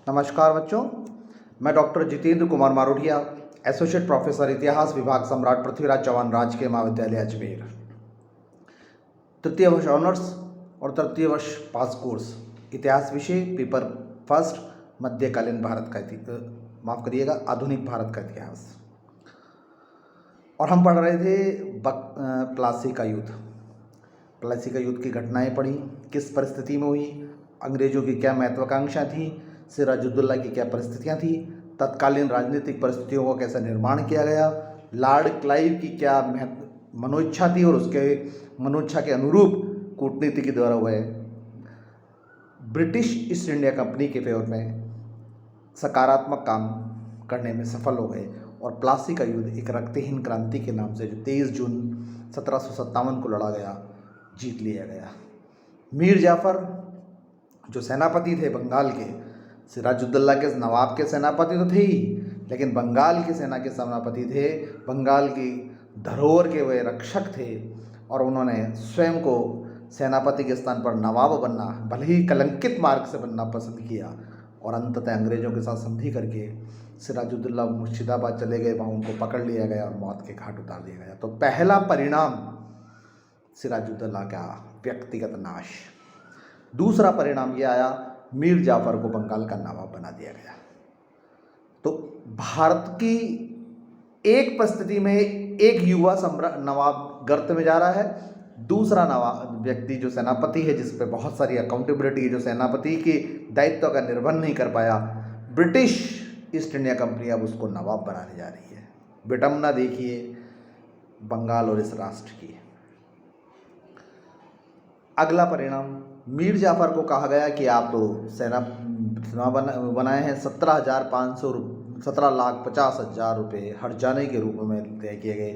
नमस्कार बच्चों, मैं doctor Jitendra Kumar Marothia, associate professor इतिहास विभाग, सम्राट पृथ्वीराज चौहान राजकीय महाविद्यालय अजमेर। तृतीय वर्ष ऑनर्स और तृतीय वर्ष पास कोर्स, इतिहास विषय, पेपर फर्स्ट, मध्यकालीन भारत का आधुनिक भारत का इतिहास। और हम पढ़ रहे थे प्लासी का युद्ध। प्लासी का युद्ध की घटनाएं पढ़ी, किस परिस्थिति में हुई, अंग्रेजों की क्या महत्वाकांक्षा थी, सिराजुद्दौला की क्या परिस्थितियां थी, तत्कालीन राजनीतिक परिस्थितियों का कैसा निर्माण किया गया, लॉर्ड क्लाइव की क्या मनोइच्छा थी और उसके मनोइच्छा के अनुरूप कूटनीति के द्वारा वह ब्रिटिश ईस्ट इंडिया कंपनी के फेवर में सकारात्मक काम करने में सफल हो गए। और प्लासी का युद्ध एक रक्तहीन क्रांति के नाम से जो 23 जून 1757 को लड़ा गया, जीत लिया गया। मीर जाफ़र जो सेनापति थे बंगाल के, सिराजुद्दौला के नवाब के सेनापति तो थे ही, लेकिन बंगाल की सेना के सेनापति थे, बंगाल की धरोहर के वे रक्षक थे। और उन्होंने स्वयं को सेनापति के स्थान पर नवाब बनना, भले ही कलंकित मार्ग से बनना पसंद किया। और अंततः अंग्रेजों के साथ संधि करके सिराजुद्दौला मुर्शिदाबाद चले गए, वहाँ उनको पकड़ लिया गया और मौत के घाट उतार दिया गया। तो पहला परिणाम सिराजुद्दौला का व्यक्तिगत नाश। दूसरा परिणाम ये आया, मीर जाफ़र को बंगाल का नवाब बना दिया गया। तो भारत की एक परिस्थिति में एक युवा नवाब गर्त में जा रहा है, दूसरा नवाब व्यक्ति जो सेनापति है, जिस पे बहुत सारी अकाउंटेबिलिटी है, जो सेनापति के दायित्व का निर्वहन नहीं कर पाया, ब्रिटिश ईस्ट इंडिया कंपनी अब उसको नवाब बनाने जा रही है। विडंबना देखिए बंगाल और इस राष्ट्र की। अगला परिणाम, मीर जाफ़र को कहा गया कि आप तो सेना बनाए हैं, 17,50,000 रुपये हर्जाने के रूप में तय किए गए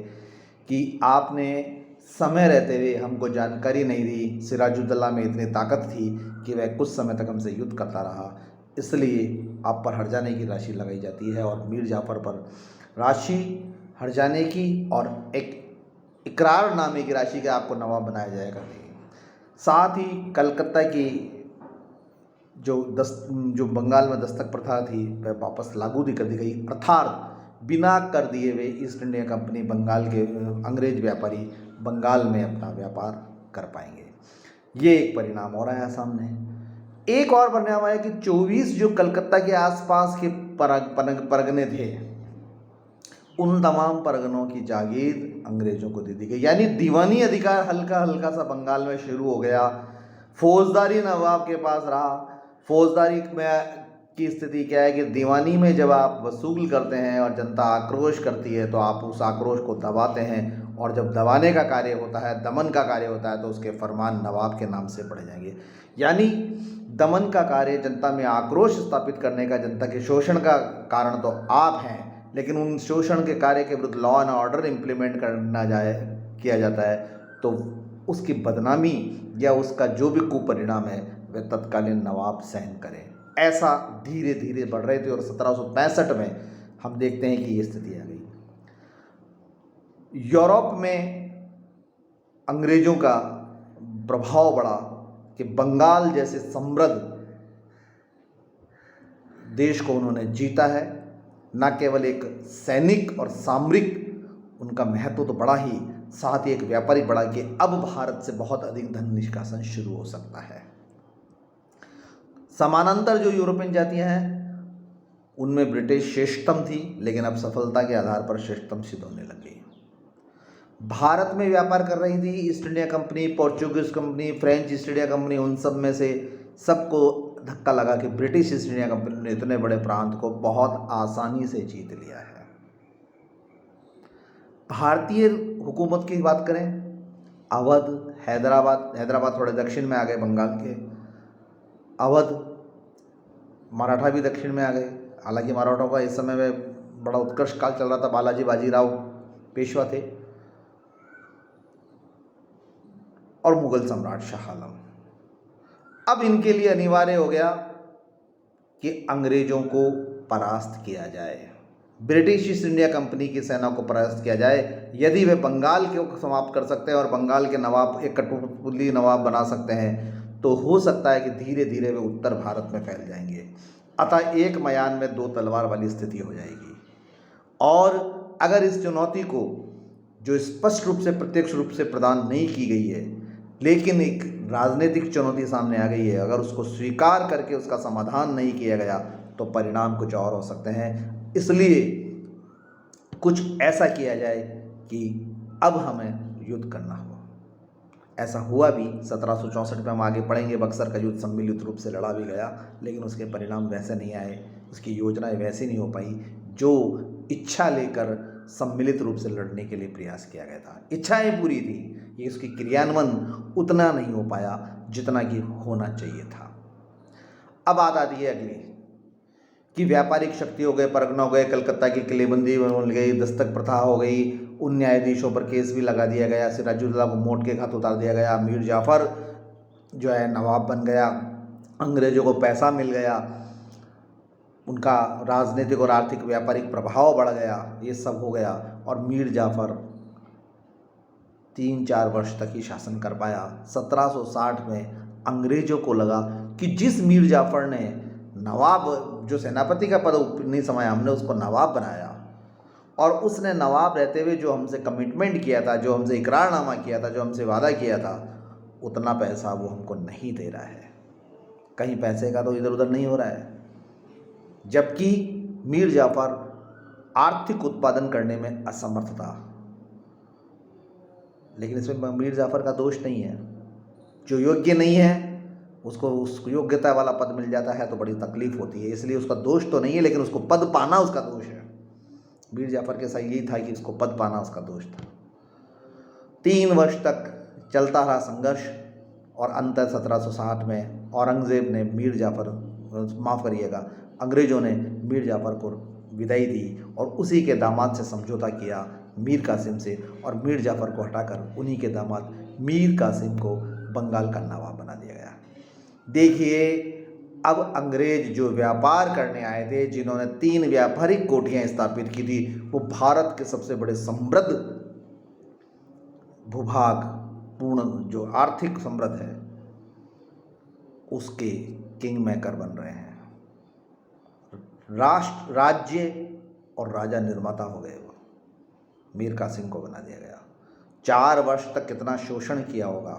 कि आपने समय रहते हुए हमको जानकारी नहीं दी। सिराजुद्दौला में इतनी ताकत थी कि वह कुछ समय तक हमसे युद्ध करता रहा, इसलिए आप पर हर्जाने की राशि लगाई जाती है। और मीर जाफ़र पर राशि हर्जाने की और एक इकरारनामे की राशि का आपको नवाब बनाया जाया करती है। साथ ही कलकत्ता की जो बंगाल में दस्तक प्रथा थी वह वापस लागू कर दी गई, अर्थात बिना कर दिए हुए ईस्ट इंडिया कंपनी बंगाल के अंग्रेज व्यापारी बंगाल में अपना व्यापार कर पाएंगे। ये एक परिणाम और आया सामने। एक और परिणाम आया कि 24 जो कलकत्ता के आसपास के परगने थे, उन तमाम परगनों की जागीर अंग्रेजों को दे दी गई, यानी दीवानी अधिकार हल्का हल्का सा बंगाल में शुरू हो गया। फौजदारी नवाब के पास रहा। फौजदारी में की स्थिति क्या है कि दीवानी में जब आप वसूल करते हैं और जनता आक्रोश करती है तो आप उस आक्रोश को दबाते हैं, और जब दबाने का कार्य होता है, दमन का कार्य होता है, तो उसके फरमान नवाब के नाम से पढ़े जाएंगे। यानी दमन का कार्य, जनता में आक्रोश स्थापित करने का, जनता के शोषण का कारण तो आप हैं, लेकिन उन शोषण के कार्य के विरुद्ध लॉ एंड ऑर्डर इम्प्लीमेंट किया जाता है, तो उसकी बदनामी या उसका जो भी कुपरिणाम है वह तत्कालीन नवाब सहन करें। ऐसा धीरे धीरे बढ़ रहे थे और 1765 में हम देखते हैं कि ये स्थिति आ गई। यूरोप में अंग्रेजों का प्रभाव बढ़ा कि बंगाल जैसे समृद्ध देश को उन्होंने जीता है। न केवल एक सैनिक और सामरिक उनका महत्व तो बढ़ा ही, साथ ही एक व्यापारिक बढ़ा कि अब भारत से बहुत अधिक धन निष्कासन शुरू हो सकता है। समानांतर जो यूरोपियन जातियां हैं उनमें ब्रिटिश श्रेष्ठतम थी, लेकिन अब सफलता के आधार पर श्रेष्ठतम सिद्ध होने लगी। भारत में व्यापार कर रही थी east India company, Portuguese company, French east India company, उन सब में से सबको धक्का लगा कि ब्रिटिश ईस्ट इंडिया कंपनी ने इतने बड़े प्रांत को बहुत आसानी से जीत लिया है। भारतीय हुकूमत की बात करें, अवध, हैदराबाद थोड़े दक्षिण में आ गए बंगाल के, अवध, मराठा भी दक्षिण में आ गए। हालांकि मराठों का इस समय में बड़ा उत्कर्ष काल चल रहा था, बालाजी बाजीराव पेशवा थे, और मुगल सम्राट शाह आलम। अब इनके लिए अनिवार्य हो गया कि अंग्रेजों को परास्त किया जाए, ब्रिटिश ईस्ट इंडिया कंपनी की सेना को परास्त किया जाए। यदि वे बंगाल को समाप्त कर सकते हैं और बंगाल के नवाब एक कठपुतली नवाब बना सकते हैं, तो हो सकता है कि धीरे धीरे वे उत्तर भारत में फैल जाएंगे। अतः एक मयान में दो तलवार वाली स्थिति हो जाएगी। और अगर इस चुनौती को, जो स्पष्ट रूप से प्रत्यक्ष रूप से प्रदान नहीं की गई है, लेकिन एक राजनीतिक चुनौती सामने आ गई है, अगर उसको स्वीकार करके उसका समाधान नहीं किया गया तो परिणाम कुछ और हो सकते हैं। इसलिए कुछ ऐसा किया जाए कि अब हमें युद्ध करना हो। ऐसा हुआ भी 1764 में। हम आगे पढ़ेंगे, बक्सर का युद्ध सम्मिलित रूप से लड़ा भी गया, लेकिन उसके परिणाम वैसे नहीं आए, उसकी योजनाएं वैसी नहीं हो पाई जो इच्छा लेकर सम्मिलित रूप से लड़ने के लिए प्रयास किया गया था। इच्छाएं पूरी थी, ये उसकी क्रियान्वयन उतना नहीं हो पाया जितना कि होना चाहिए था। अब बात आती है अगली कि व्यापारिक शक्ति हो गए, परगना हो गए, कलकत्ता की किलेबंदी हो गई, दस्तक प्रथा हो गई, उन न्यायाधीशों पर केस भी लगा दिया गया, सिराजुद्दौला को मोट के हाथ उतार दिया गया, मीर जाफ़र जो है नवाब बन गया, अंग्रेज़ों को पैसा मिल गया, उनका राजनीतिक और आर्थिक व्यापारिक प्रभाव बढ़ गया, ये सब हो गया। और मीर जाफ़र 3-4 वर्ष तक ही शासन कर पाया। 1760 में अंग्रेज़ों को लगा कि जिस मीर जाफ़र ने नवाब, जो सेनापति का पद नहीं समाया, हमने उसको नवाब बनाया, और उसने नवाब रहते हुए जो हमसे कमिटमेंट किया था, जो हमसे इकरारनामा किया था, जो हमसे वादा किया था, उतना पैसा वो हमको नहीं दे रहा है। कहीं पैसे का तो इधर उधर नहीं हो रहा है। जबकि मीर जाफ़र आर्थिक उत्पादन करने में असमर्थ था। लेकिन इसमें मीर जाफ़र का दोष नहीं है। जो योग्य नहीं है उसको उस योग्यता वाला पद मिल जाता है तो बड़ी तकलीफ होती है, इसलिए उसका दोष तो नहीं है, लेकिन उसको पद पाना उसका दोष है। मीर जाफ़र के साथ यही था कि उसको पद पाना उसका दोष था। 3 वर्ष तक चलता रहा संघर्ष, और अंततः 1760 में औरंगज़ेब ने अंग्रेज़ों ने मीर जाफ़र को विदाई दी और उसी के दामाद से समझौता किया, मीर कासिम से, और मीर जाफ़र को हटाकर उन्हीं के दामाद मीर कासिम को बंगाल का नवाब बना दिया गया। देखिए, अब अंग्रेज जो व्यापार करने आए थे, जिन्होंने 3 व्यापारिक कोठियाँ स्थापित की थी, वो भारत के सबसे बड़े समृद्ध भूभाग पूर्ण, जो आर्थिक समृद्ध है, उसके किंग मेकर बन रहे हैं। राष्ट्र, राज्य और राजा निर्माता हो गए। वो मीर कासिम को बना दिया गया। 4 वर्ष तक कितना शोषण किया होगा,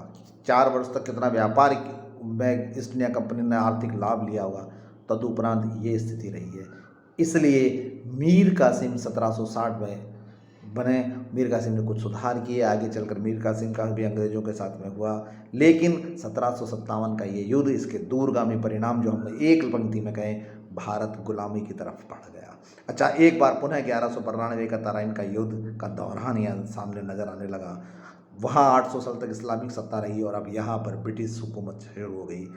4 वर्ष तक कितना व्यापार में ईस्ट इंडिया कंपनी ने आर्थिक लाभ लिया होगा, तदुपरांत ये स्थिति रही है। इसलिए मीर कासिम 1760 में बने। मीर कासिम ने कुछ सुधार किए, आगे चलकर मीर कासिम का भी अंग्रेज़ों के साथ में हुआ, लेकिन 1757 का ये युद्ध, इसके दूरगामी परिणाम जो हमने एक पंक्ति में कहे, भारत गुलामी की तरफ बढ़ गया। अच्छा, एक बार पुनः 1192 का तराइन का युद्ध का दौरान यहाँ सामने नज़र आने लगा। वहाँ 800 साल तक इस्लामिक सत्ता रही और अब यहाँ पर ब्रिटिश हुकूमत शुरू हो गई।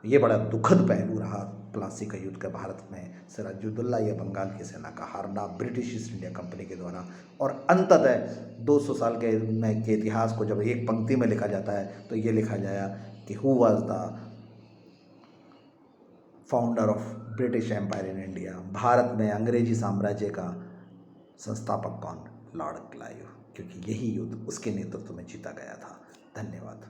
ये बड़ा दुखद पहलू रहा प्लासी का युद्ध का भारत में। सिराजुद्दौला या बंगाल की सेना का हारना ब्रिटिश ईस्ट इंडिया कंपनी के द्वारा, और अंततः 200 साल के इतिहास को जब एक पंक्ति में लिखा जाता है तो ये लिखा जाए कि who was the founder of British Empire in India. Bharat में अंग्रेजी साम्राज्य का संस्थापक कौन? लॉर्ड क्लाइव, क्योंकि यही युद्ध उसके नेतृत्व में जीता गया था। धन्यवाद।